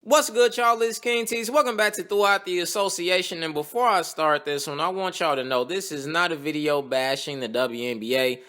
What's good, y'all? It's kingtise. Welcome back to Throughout the Association. And before I start this one, I want y'all to know this is not a video bashing the WNBA.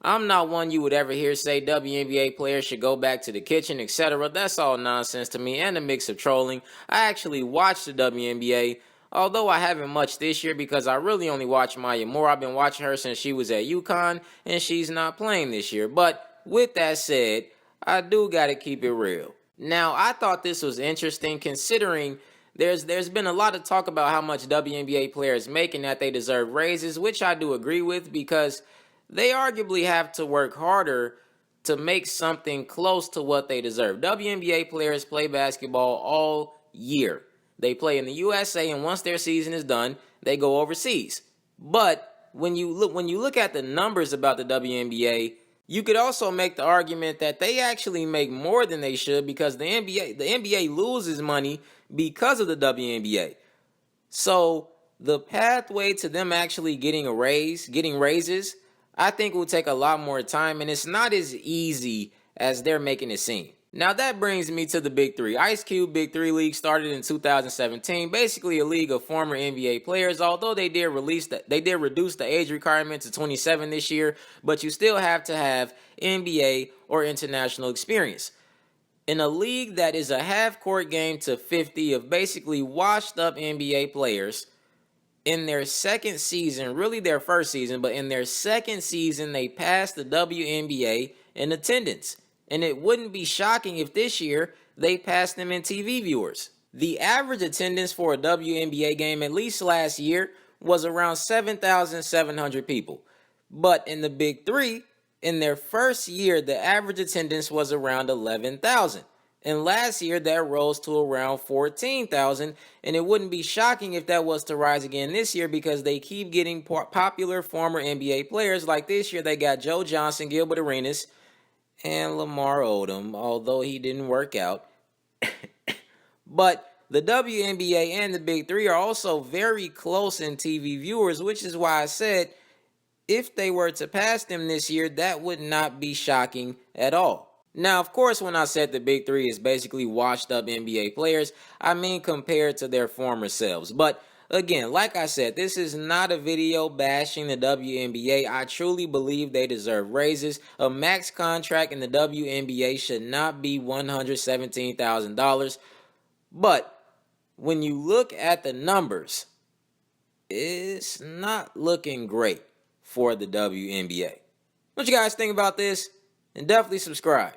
I'm not one you would ever hear say WNBA players should go back to the kitchen, etc. That's all nonsense to me and a mix of trolling. I actually watched the WNBA, although I haven't much this year because I really only watch Maya Moore. I've been watching her since she was at UConn, and she's not playing this year. But with that said, I do got to keep it real. Now, I thought this was interesting considering there's been a lot of talk about how much WNBA players make and that they deserve raises, which I do agree with because they arguably have to work harder to make something close to what they deserve. WNBA players play basketball all year. They play in the USA, and once their season is done, they go overseas. But when you look at the numbers about the WNBA, you could also make the argument that they actually make more than they should because the NBA loses money because of the WNBA. So the pathway to them actually getting raises, I think will take a lot more time, and it's not as easy as they're making it seem. Now that brings me to the Big 3. Ice Cube Big 3 League started in 2017, basically a league of former NBA players, although they did reduce the age requirement to 27 this year, but you still have to have NBA or international experience. In a league that is a half-court game to 50 of basically washed-up NBA players, in their second season, really their first season, but in their second season, they passed the WNBA in attendance. And it wouldn't be shocking if this year they passed them in TV viewers. The average attendance for a WNBA game, at least last year, was around 7,700 people. But in the Big 3, in their first year, the average attendance was around 11,000. And last year, that rose to around 14,000. And it wouldn't be shocking if that was to rise again this year because they keep getting popular former NBA players. Like this year, they got Joe Johnson, Gilbert Arenas, and Lamar Odom, although he didn't work out. But the WNBA and the Big 3 are also very close in TV viewers, which is why I said if they were to pass them this year, that would not be shocking at all. Now, of course, when I said the Big 3 is basically washed up NBA players, I mean compared to their former selves. But again, like I said, this is not a video bashing the WNBA. I truly believe they deserve raises. A max contract in the WNBA should not be $117,000. But when you look at the numbers, it's not looking great for the WNBA. What you guys think about this? And definitely subscribe.